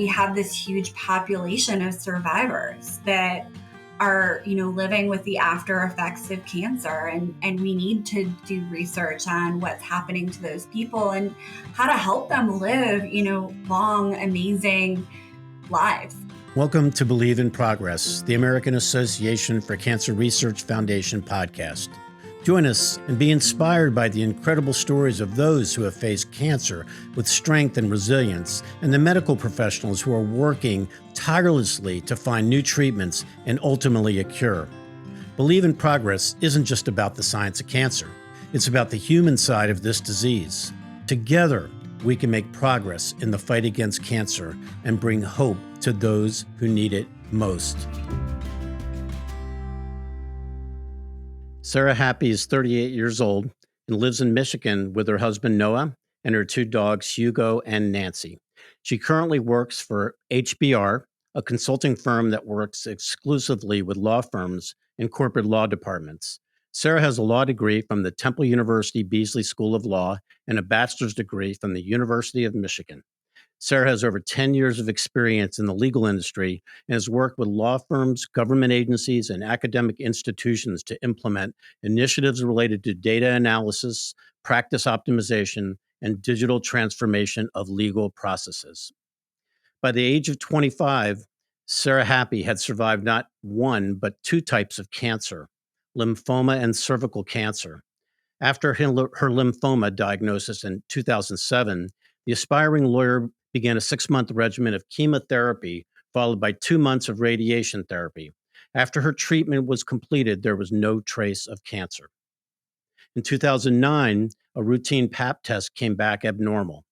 we have this huge population of survivors that are, living with the after effects of cancer. And we need to do research on what's happening to those people and how to help them live, long, amazing lives. Welcome to Believe in Progress, the American Association for Cancer Research Foundation podcast. Join us and be inspired by the incredible stories of those who have faced cancer with strength and resilience, and the medical professionals who are working tirelessly to find new treatments and ultimately a cure. Believe in Progress isn't just about the science of cancer. It's about the human side of this disease. Together, we can make progress in the fight against cancer and bring hope to those who need it most. Sarah Happy is 38 years old and lives in Michigan with her husband Noah and her two dogs Hugo and Nancy. She currently works for HBR, a consulting firm that works exclusively with law firms and corporate law departments. Sarah has a law degree from the Temple University Beasley School of Law and a bachelor's degree from the University of Michigan. Sarah has over 10 years of experience in the legal industry and has worked with law firms, government agencies, and academic institutions to implement initiatives related to data analysis, practice optimization, and digital transformation of legal processes. By the age of 25, Sarah Happy had survived not one, but two types of cancer, lymphoma and cervical cancer. After her lymphoma diagnosis in 2007, the aspiring lawyer began a 6-month regimen of chemotherapy, followed by 2 months of radiation therapy. After her treatment was completed, there was no trace of cancer. In 2009, a routine Pap test came back abnormal.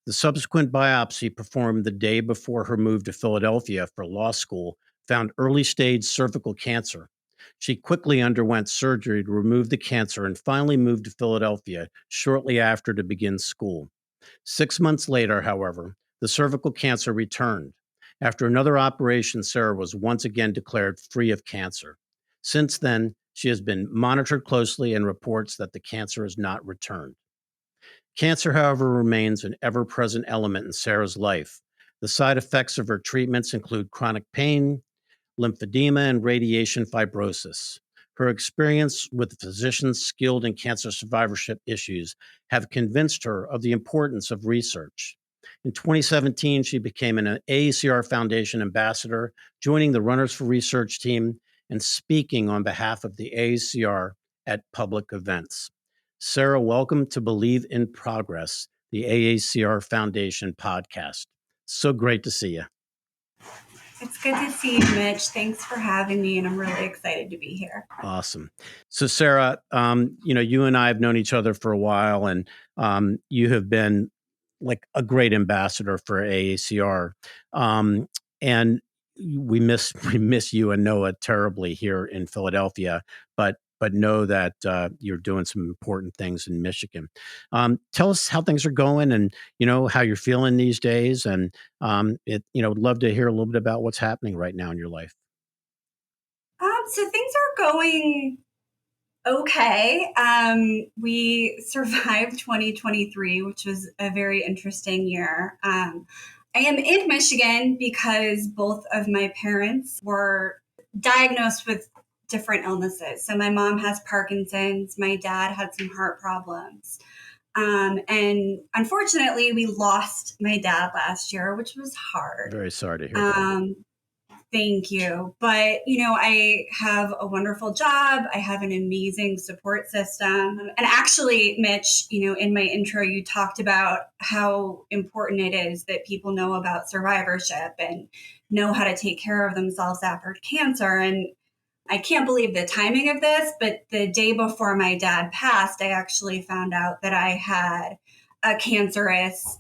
The subsequent biopsy performed the day before her move to Philadelphia for law school found early-stage cervical cancer. She quickly underwent surgery to remove the cancer and finally moved to Philadelphia shortly after to begin school. 6 months later, however, the cervical cancer returned. After another operation, Sarah was once again declared free of cancer. Since then, she has been monitored closely and reports that the cancer has not returned. Cancer, however, remains an ever-present element in Sarah's life. The side effects of her treatments include chronic pain, lymphedema, and radiation fibrosis. Her experience with physicians skilled in cancer survivorship issues have convinced her of the importance of research. In 2017, she became an AACR Foundation ambassador, joining the Runners for Research team and speaking on behalf of the AACR at public events. Sarah, welcome to Believe in Progress, the AACR Foundation podcast. So great to see you. It's good to see you, Mitch. Thanks for having me, and I'm really excited to be here. Awesome. So, Sarah, you and I have known each other for a while, and you have been like a great ambassador for AACR. And we miss you and Noah terribly here in Philadelphia, but know that you're doing some important things in Michigan. Tell us how things are going, and how you're feeling these days, and would love to hear a little bit about what's happening right now in your life. So things are going okay. We survived 2023, which was a very interesting year. I am in Michigan because both of my parents were diagnosed with different illnesses. So my mom has Parkinson's, my dad had some heart problems. And unfortunately, we lost my dad last year, which was hard. Very sorry to hear that. Thank you. But, I have a wonderful job. I have an amazing support system. And actually, Mitch, in my intro, you talked about how important it is that people know about survivorship and know how to take care of themselves after cancer. And I can't believe the timing of this, but the day before my dad passed, I actually found out that I had a cancerous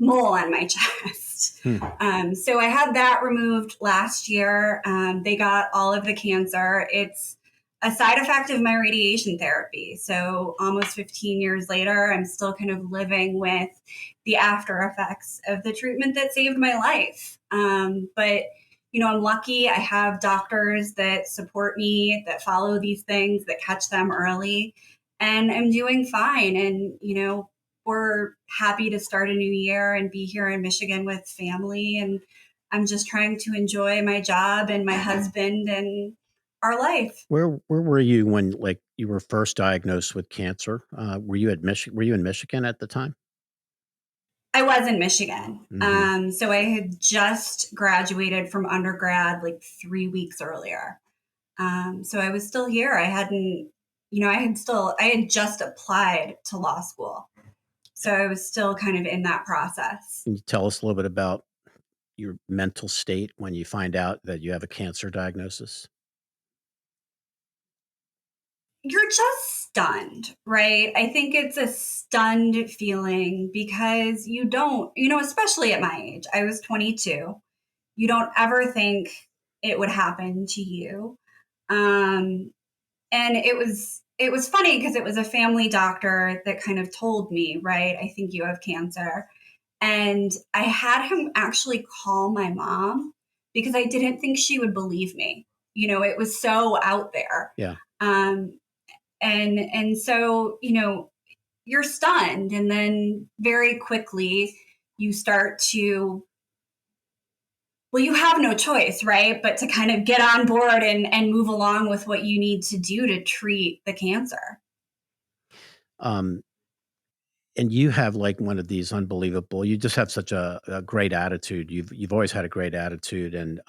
mole on my chest. So I had that removed last year. They got all of the cancer. It's a side effect of my radiation therapy. So almost 15 years later, I'm still kind of living with the after effects of the treatment that saved my life. But I'm lucky. I have doctors that support me, that follow these things, that catch them early, and I'm doing fine. And, we're happy to start a new year and be here in Michigan with family. And I'm just trying to enjoy my job and my husband and our life. Where were you when, like, you were first diagnosed with cancer? Were you in Michigan at the time? I was in Michigan. Mhm. So I had just graduated from undergrad like 3 weeks earlier. So I was still here. I hadn't, I had just applied to law school. So I was still kind of in that process. Can you tell us a little bit about your mental state when you find out that you have a cancer diagnosis? You're just stunned, right? I think it's a stunned feeling because you don't, especially at my age, I was 22. You don't ever think it would happen to you. Um, and it was funny because it was a family doctor that kind of told me, right? I think you have cancer. And I had him actually call my mom because I didn't think she would believe me. It was so out there. Yeah. Um, and so, you're stunned, and then very quickly you start to, well, you have no choice, right? But to kind of get on board and move along with what you need to do to treat the cancer. Um, and you have, like, one of these unbelievable you just have such a great attitude. You've always had a great attitude, and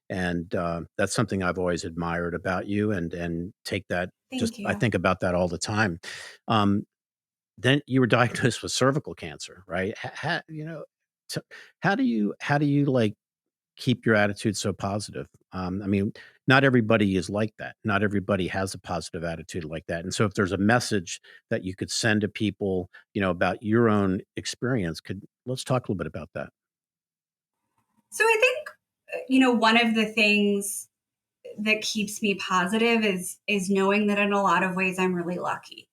that's something I've always admired about you and take that just Thank I you. think about that all the time. Um, then you were diagnosed with cervical cancer, right? T how do you, like, keep your attitude so positive? I mean, not everybody is like that. Not everybody has a positive attitude like that. And so if there's a message that you could send to people, about your own experience, could let's talk a little bit about that. So I think, one of the things that keeps me positive is knowing that in a lot of ways I'm really lucky.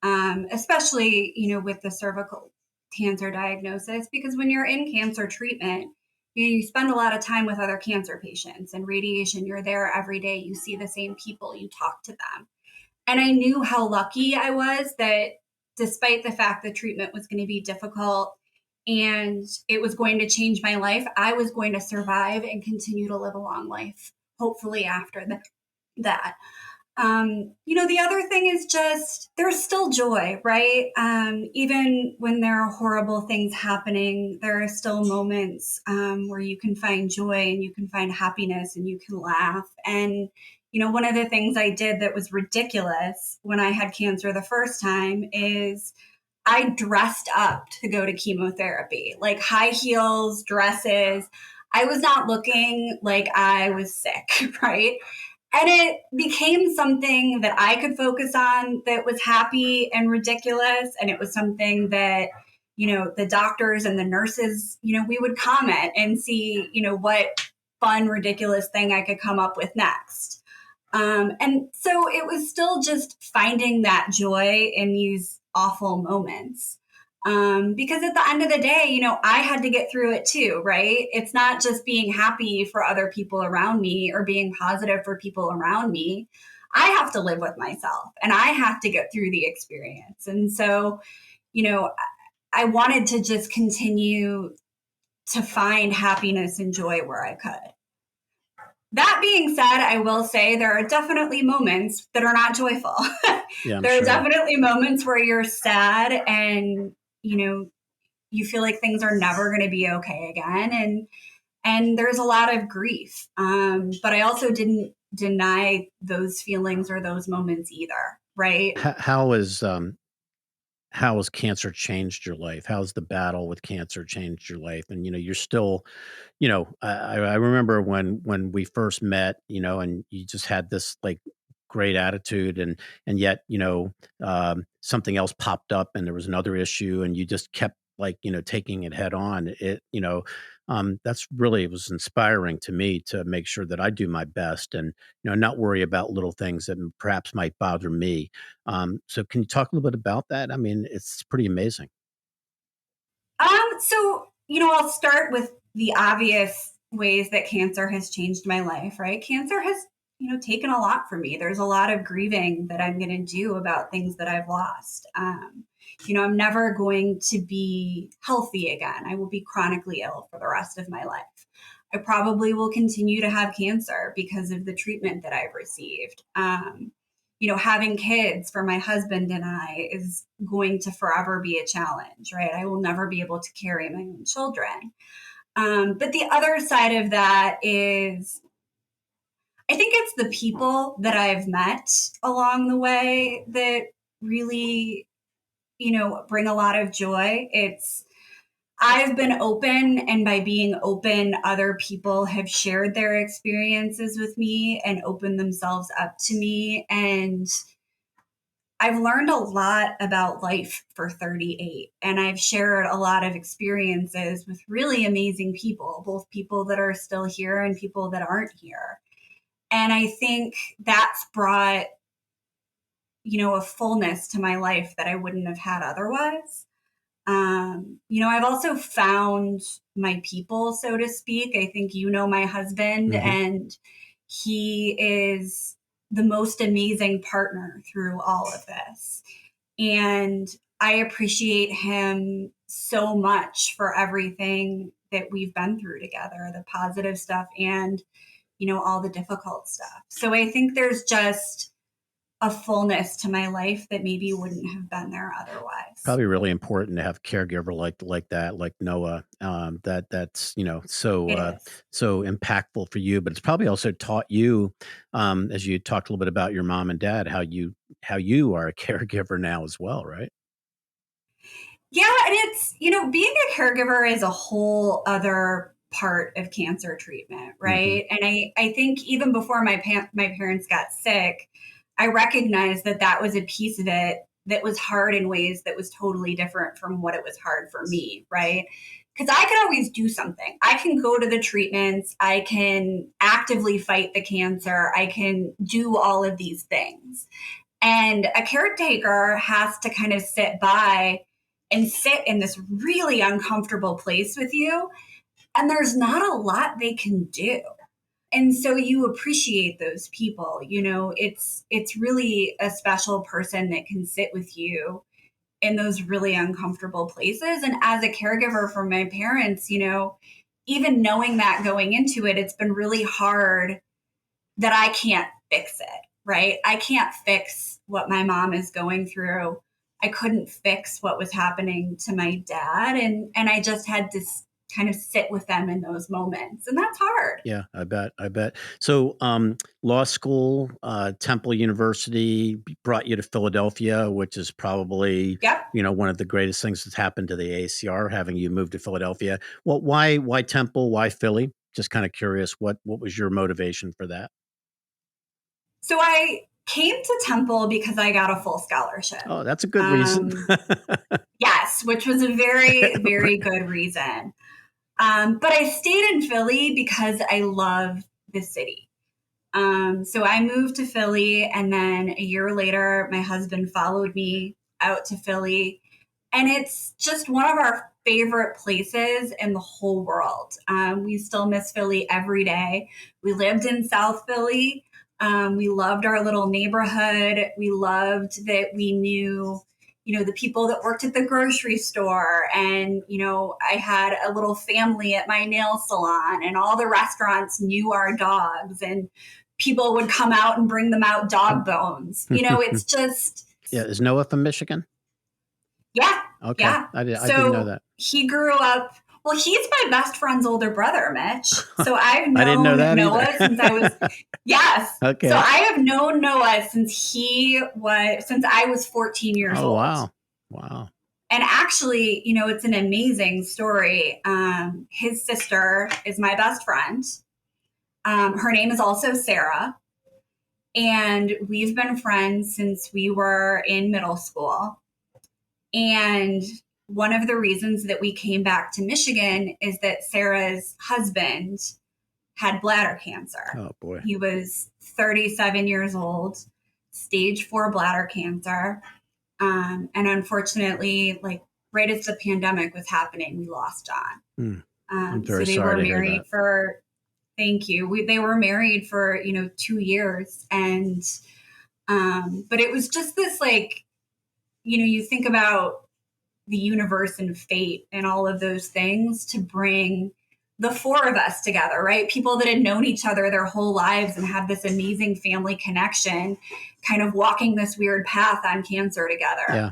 Especially, with the cervical cancer diagnosis, because when you're in cancer treatment, you spend a lot of time with other cancer patients and radiation. You're there every day. You see the same people, you talk to them. And I knew how lucky I was that despite the fact the treatment was going to be difficult and it was going to change my life, I was going to survive and continue to live a long life, hopefully after that. The other thing is just there's still joy, right? Even when there are horrible things happening, there are still moments where you can find joy and you can find happiness and you can laugh. And, one of the things I did that was ridiculous when I had cancer the first time is I dressed up to go to chemotherapy, like high heels, dresses. I was not looking like I was sick, right? And it became something that I could focus on that was happy and ridiculous. And it was something that, the doctors and the nurses, we would comment and see, what fun, ridiculous thing I could come up with next. And so it was still just finding that joy in these awful moments. Because at the end of the day, I had to get through it too, right? It's not just being happy for other people around me or being positive for people around me. I have to live with myself and I have to get through the experience. And so, you know, I wanted to just continue to find happiness and joy where I could. That being said, I will say there are definitely moments that are not joyful. Yeah, I'm There are sure. definitely moments where you're sad and, you feel like things are never going to be okay again. And there's a lot of grief. But I also didn't deny those feelings or those moments either, right? How has cancer changed your life? How's the battle with cancer changed your life? And you're still, I remember when we first met, and you just had this, like, great attitude, and yet, something else popped up and there was another issue and you just kept, like, taking it head on. That's really it was inspiring to me to make sure that I do my best and, not worry about little things that perhaps might bother me. So can you talk a little bit about that? I mean, it's pretty amazing. So, I'll start with the obvious ways that cancer has changed my life, right? Cancer has, taken a lot from me. There's a lot of grieving that I'm going to do about things that I've lost. I'm never going to be healthy again. I will be chronically ill for the rest of my life. I probably will continue to have cancer because of the treatment that I've received. Having kids for my husband and I is going to forever be a challenge, right? I will never be able to carry my own children. But the other side of that is I think it's the people that I've met along the way that really, bring a lot of joy. I've been open, and by being open, other people have shared their experiences with me and opened themselves up to me. And I've learned a lot about life for 38, and I've shared a lot of experiences with really amazing people, both people that are still here and people that aren't here. And I think that's brought, a fullness to my life that I wouldn't have had otherwise. I've also found my people, so to speak. I think my husband, Hmm. and he is the most amazing partner through all of this. And I appreciate him so much for everything that we've been through together, the positive stuff and, all the difficult stuff. So I think there's just a fullness to my life that maybe wouldn't have been there otherwise. Probably really important to have a caregiver like that, like Noah. That's so It is. so impactful for you. But it's probably also taught you, as you talked a little bit about your mom and dad, how you are a caregiver now as well, right? Yeah, and it's, being a caregiver is a whole other part of cancer treatment, Hmm. right? And I think even before my parents got sick, I recognized that that was a piece of it that was hard in ways that was totally different from what it was hard for me, right? Because I can always do something. I can go to the treatments, I can actively fight the cancer, I can do all of these things. And a caretaker has to kind of sit by and sit in this really uncomfortable place with you. And there's not a lot they can do. And so you appreciate those people. It's really a special person that can sit with you in those really uncomfortable places. And as a caregiver for my parents, even knowing that going into it, it's been really hard that I can't fix it, right? I can't fix what my mom is going through. I couldn't fix what was happening to my dad, and I just had to kind of sit with them in those moments. And that's hard. Yeah, I bet. I bet. So, law school, Temple University brought you to Philadelphia, which is probably, Yep. one of the greatest things that's happened to the ACR, having you move to Philadelphia. Well, why Temple? Why Philly? Just kind of curious. What was your motivation for that? So I came to Temple because I got a full scholarship. Oh, that's a good reason. Um, yes, which was a very, very good reason. But I stayed in Philly because I love the city. So I moved to Philly, and then a year later, my husband followed me out to Philly. And it's just one of our favorite places in the whole world. We still miss Philly every day. We lived in South Philly. We loved our little neighborhood. We loved that we knew, the people that worked at the grocery store. And, I had a little family at my nail salon, and all the restaurants knew our dogs. And people would come out and bring them out dog bones. It's just, Yeah, is Noah from Michigan? yeah, Okay, yeah. I didn't know So that. he grew up, well, he's my best friend's older brother, Mitch. So I've I didn't know known that either. Noah since I was, yes. So Okay. I have known Noah since I was 14 years Oh, old. wow. Wow. And actually, it's an amazing story. His sister is my best friend. Her name is also Sarah. And we've been friends since we were in middle school. And one of the reasons that we came back to Michigan is that Sarah's husband had bladder cancer. Oh, boy. He was 37 years old, stage 4 bladder cancer. And unfortunately, like right as the pandemic was happening, we lost John. Hmm. I'm So very they sorry were to hear that. married for, thank you. They were married for, 2 years. And, but it was just this like, you think about the universe and fate and all of those things to bring the four of us together, right? People that had known each other their whole lives and had this amazing family connection, kind of walking this weird path on cancer together. Yeah.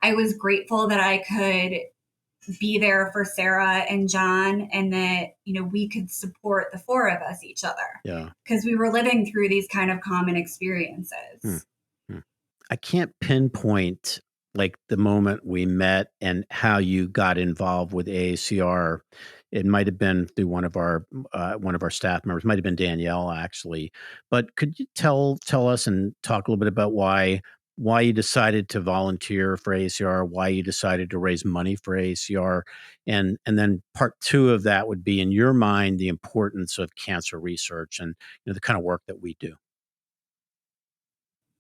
I was grateful that I could be there for Sarah and John, and that, we could support the four of us each other. Yeah. Because we were living through these kind of common experiences. I can't pinpoint like the moment we met and how you got involved with AACR. It might have been through one of our staff members, might have been Danielle actually. But could you tell us and talk a little bit about why you decided to volunteer for AACR, why you decided to raise money for AACR, and then part two of that would be, in your mind, the importance of cancer research and the kind of work that we do.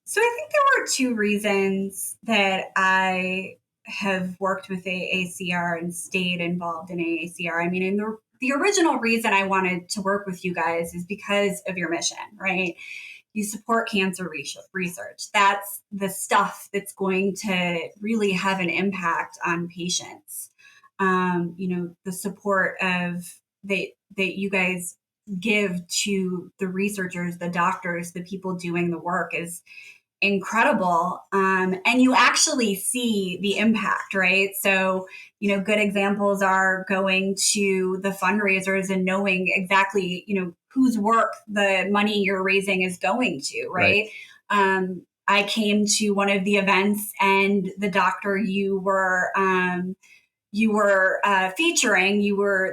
So I think there were two reasons that I have worked with AACR and stayed involved in AACR. I mean, and the original reason I wanted to work with you guys is because of your mission, right? You support cancer research. That's the stuff that's going to really have an impact on patients. The support of that you guys give to the researchers, the doctors, the people doing the work is incredible. And you actually see the impact, right? So, good examples are going to the fundraisers and knowing exactly, whose work the money you're raising is going to, right? I came to one of the events, and the doctor you were featuring,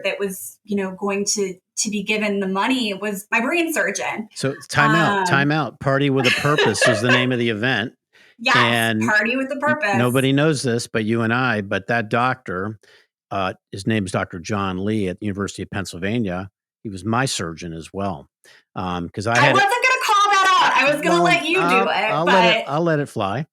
that was, going to be given the money, was my brain surgeon. So time out. Party with a Purpose is the name of the event. Yes, and Party with a Purpose. Nobody knows this, but you and I. But that doctor, his name is Dr. John Lee at the University of Pennsylvania. He was my surgeon as well. Because I wasn't going to call that out. I was going to let you do it. I'll let it fly.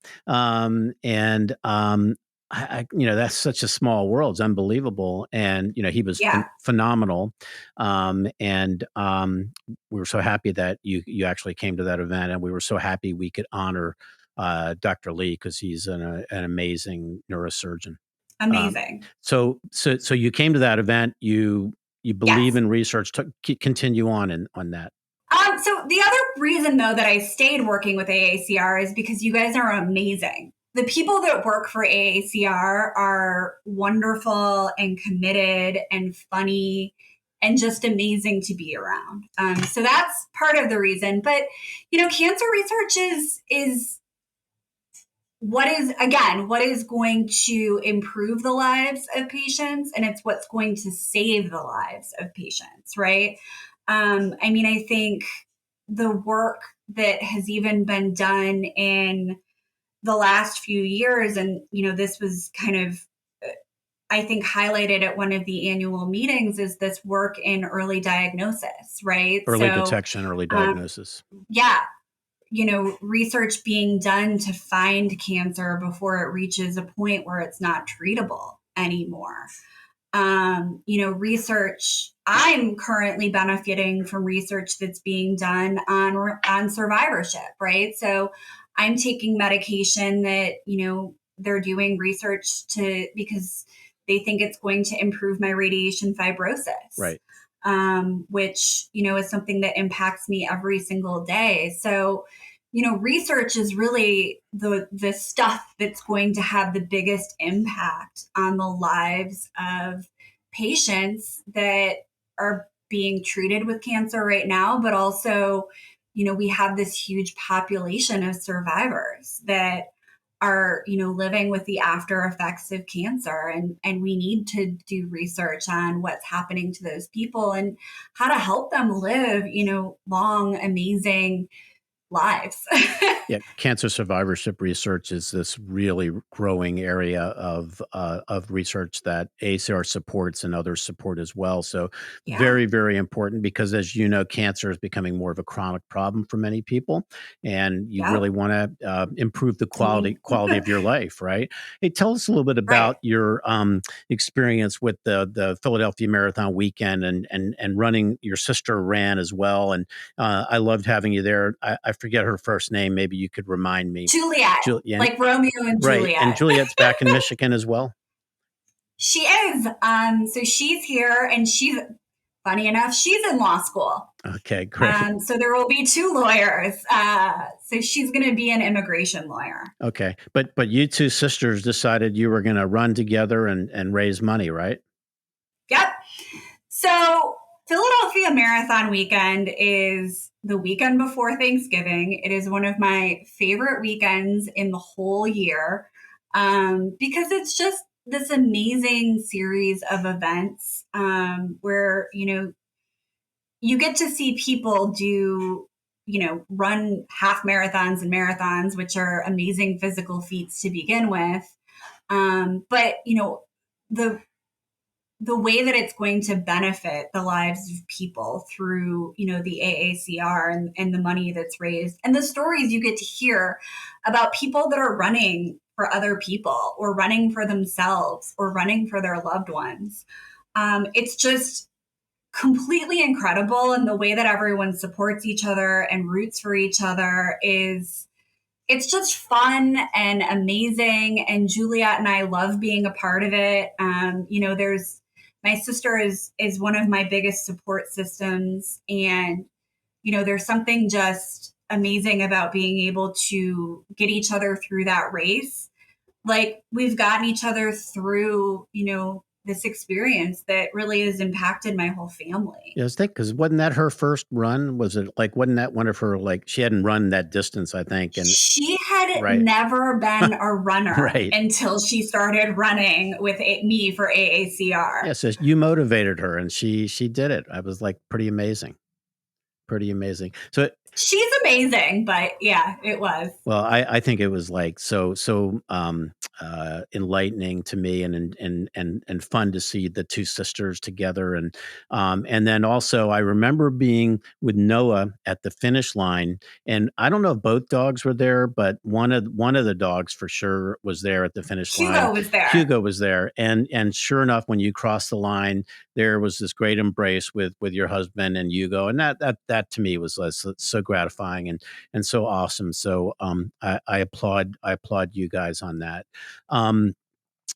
That's such a small world. It's unbelievable. And, he was phenomenal. We were so happy that you actually came to that event, and we were so happy we could honor Dr. Lee, because he's an amazing neurosurgeon. Amazing. So you came to that event. You believe in research. Continue on that. So the other reason, though, that I stayed working with AACR is because you guys are amazing. The people that work for AACR are wonderful and committed and funny and just amazing to be around. So that's part of the reason. But, cancer research is what is going to improve the lives of patients, and it's what's going to save the lives of patients, right? I think the work that has even been done in the last few years, and, this was kind of, I think, highlighted at one of the annual meetings, is this work in early diagnosis, right? Early detection, early diagnosis. Research being done to find cancer before it reaches a point where it's not treatable anymore. Research, I'm currently benefiting from research that's being done on survivorship, right? So I'm taking medication that, they're doing research because they think it's going to improve my radiation fibrosis. Right. Which, is something that impacts me every single day. So, research is really the stuff that's going to have the biggest impact on the lives of patients that are being treated with cancer right now, but also, we have this huge population of survivors that are, living with the after effects of cancer. And we need to do research on what's happening to those people and how to help them live, long, amazing lives. Yeah, cancer survivorship research is this really growing area of research that AACR supports and others support as well. So very, very important, because, as you know, cancer is becoming more of a chronic problem for many people, and you really want to improve the quality of your life, right? Hey, tell us a little bit about your experience with the Philadelphia Marathon weekend and running. Your sister ran as well, and I loved having you there. I forget her first name. Maybe you could remind me. Juliet, Juliet, like Romeo and right? And Juliet. Juliet's back in Michigan as well. She is. So she's here, and she's funny enough, she's in law school. Okay, great. So there will be two lawyers. So she's going to be an immigration lawyer. Okay, but you two sisters decided you were going to run together and raise money, right? Yep. So Philadelphia Marathon Weekend is the weekend before Thanksgiving. It is one of my favorite weekends in the whole year because it's just this amazing series of events where, you get to see people do, run half marathons and marathons, which are amazing physical feats to begin with. But, the the way that it's going to benefit the lives of people through the AACR and the money that's raised and the stories you get to hear about people that are running for other people or running for themselves or running for their loved ones. It's just completely incredible, and the way that everyone supports each other and roots for each other is it's just fun and amazing. And Juliet and I love being a part of it. There's my sister is one of my biggest support systems, and there's something just amazing about being able to get each other through that race. Like we've gotten each other through, this experience that really has impacted my whole family. Yeah, I think because wasn't that her first run? Was it like wasn't that one of her like she hadn't run that distance? I think, and She had right, never been a runner right. until she started running with me for AACR. Yeah, so you motivated her, and she did it. I was like pretty amazing, pretty amazing. So She's amazing, but yeah, it was. well, I think it was like enlightening to me and fun to see the two sisters together and then also I remember being with Noah at the finish line, and I don't know if both dogs were there, but one of the dogs for sure was there at the finish line. Hugo was there. Hugo was there, and sure enough, when you crossed the line, there was this great embrace with your husband and Hugo, and that to me was so gratifying and so awesome. So I applaud you guys on that. Um,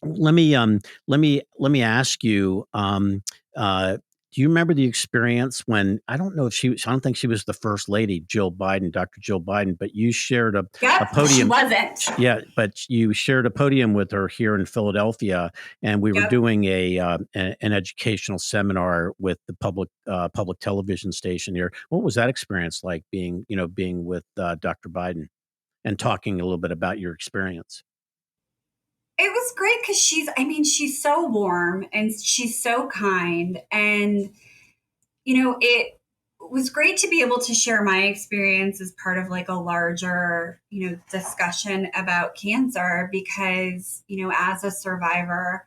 let me ask you. Do you remember the experience when I don't know if I don't think she was the first lady, Jill Biden, Dr. Jill Biden, but you shared a Yep, she podium. wasn't. Yeah, but you shared a podium with her here in Philadelphia, and we were Yep. doing an educational seminar with the public television station here. What was that experience like being with Dr. Biden and talking a little bit about your experience? It was great because she's so warm and she's so kind. And, it was great to be able to share my experience as part of like a larger, discussion about cancer because, as a survivor,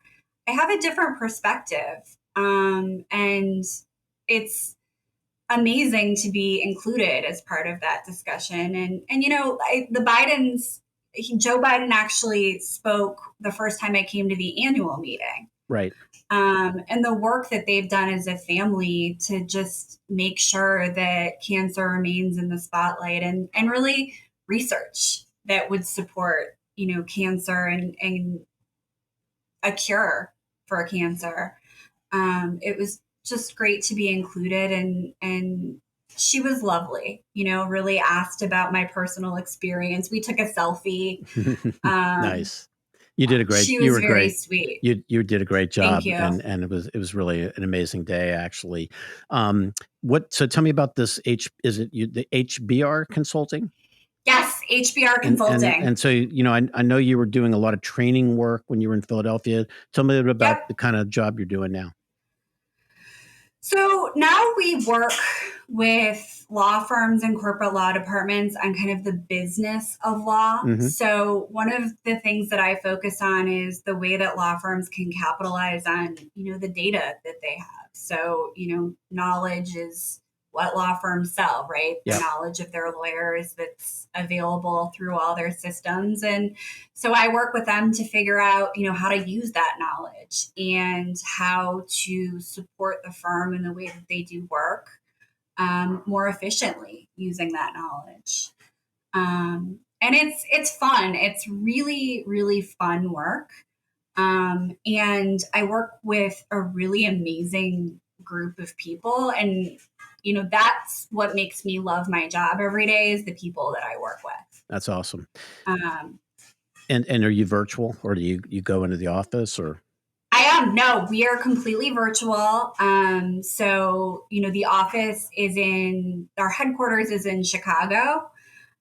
I have a different perspective. And it's amazing to be included as part of that discussion. And the Joe Biden actually spoke the first time I came to the annual meeting. Right. And the work that they've done as a family to just make sure that cancer remains in the spotlight and really research that would support, cancer and a cure for cancer. It was just great to be included and she was lovely, really asked about my personal experience. We took a selfie. Nice. You She was were very great. sweet. You did a great Thank job, you. and it was really an amazing day, actually. So tell me about this the HBR Consulting? Yes, HBR And Consulting. so, I know you were doing a lot of training work when you were in Philadelphia. Tell me a bit about Yep. the kind of job you're doing now. So now we work with law firms and corporate law departments on kind of the business of law. Mhm. So one of the things that I focus on is the way that law firms can capitalize on, the data that they have. So, knowledge is what law firms sell, right? The Yep. knowledge of their lawyers that's available through all their systems. And so I work with them to figure out, how to use that knowledge and how to support the firm in the way that they do work more efficiently using that knowledge. And it's fun. It's really, really fun work. And I work with a really amazing group of people. And, that's what makes me love my job every day is the people that I work with. That's awesome. Um, And are you virtual, or do you go into the office, or? I am. No, we are completely virtual. So, the office our headquarters is in Chicago.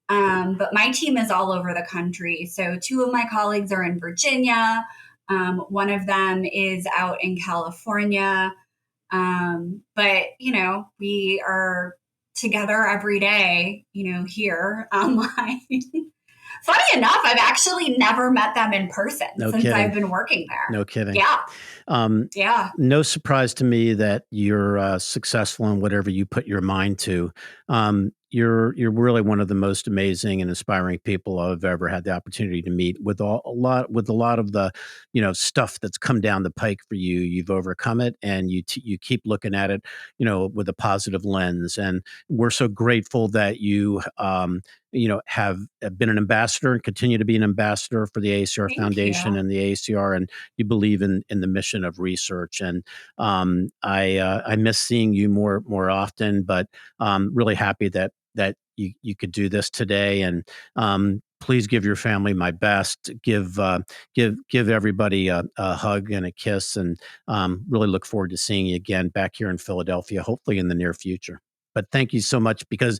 But my team is all over the country. So two of my colleagues are in Virginia. One of them is out in California. But, we are together every day, here online. Funny enough, I've actually never met them in person since I've been working there. No kidding. Yeah. Yeah. No surprise to me that you're successful in whatever you put your mind to. You're really one of the most amazing and inspiring people I've ever had the opportunity to meet. With a lot of the stuff that's come down the pike for you, you've overcome it, and you keep looking at it with a positive lens. And we're so grateful that you have been an ambassador and continue to be an ambassador for the AACR Foundation and the AACR, and you believe in the mission of research. And I miss seeing you more often, but really happy that you could do this today. And please give your family my best. Give everybody a hug and a kiss, and really look forward to seeing you again back here in Philadelphia, hopefully in the near future. But thank you so much, because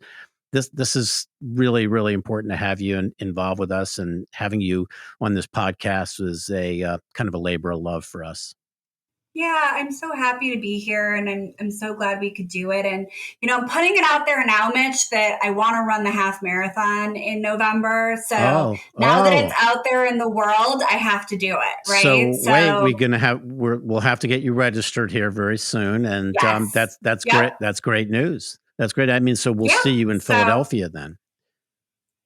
this is really, really important to have you involved with us, and having you on this podcast was a kind of a labor of love for us. Yeah, I'm so happy to be here, and I'm so glad we could do it. And I'm putting it out there now, Mitch, that I want to run the half marathon in November. So now that it's out there in the world, I have to do it. Right. So wait, we'll have to get you registered here very soon, and yes. that's great. That's great news. That's great. I mean, so we'll see you in Philadelphia then.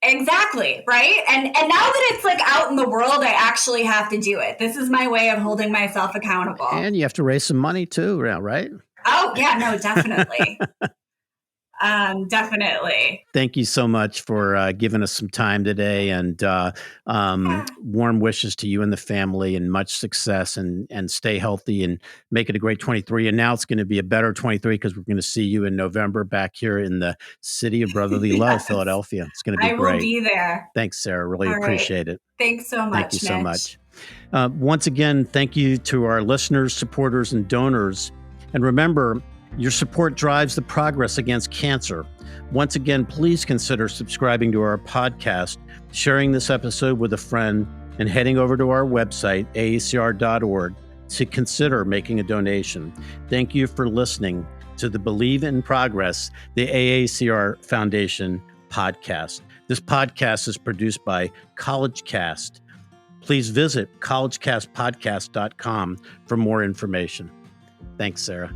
Exactly. Right. And now that it's like out in the world, I actually have to do it. This is my way of holding myself accountable. And you have to raise some money too, right? Oh, yeah, no, definitely. Definitely. Thank you so much for giving us some time today, and warm wishes to you and the family, and much success, and stay healthy, and make it a great 23. And now it's going to be a better 23, because we're going to see you in November back here in the city of brotherly love, Philadelphia. It's going to be great. I will be there. Thanks, Sarah. Really appreciate it. Thanks so much. Thank you so much. Once again, thank you to our listeners, supporters, and donors. And remember, your support drives the progress against cancer. Once again, please consider subscribing to our podcast, sharing this episode with a friend, and heading over to our website, aacr.org, to consider making a donation. Thank you for listening to the Believe in Progress, the AACR Foundation podcast. This podcast is produced by CollegeCast. Please visit collegecastpodcast.com for more information. Thanks, Sarah.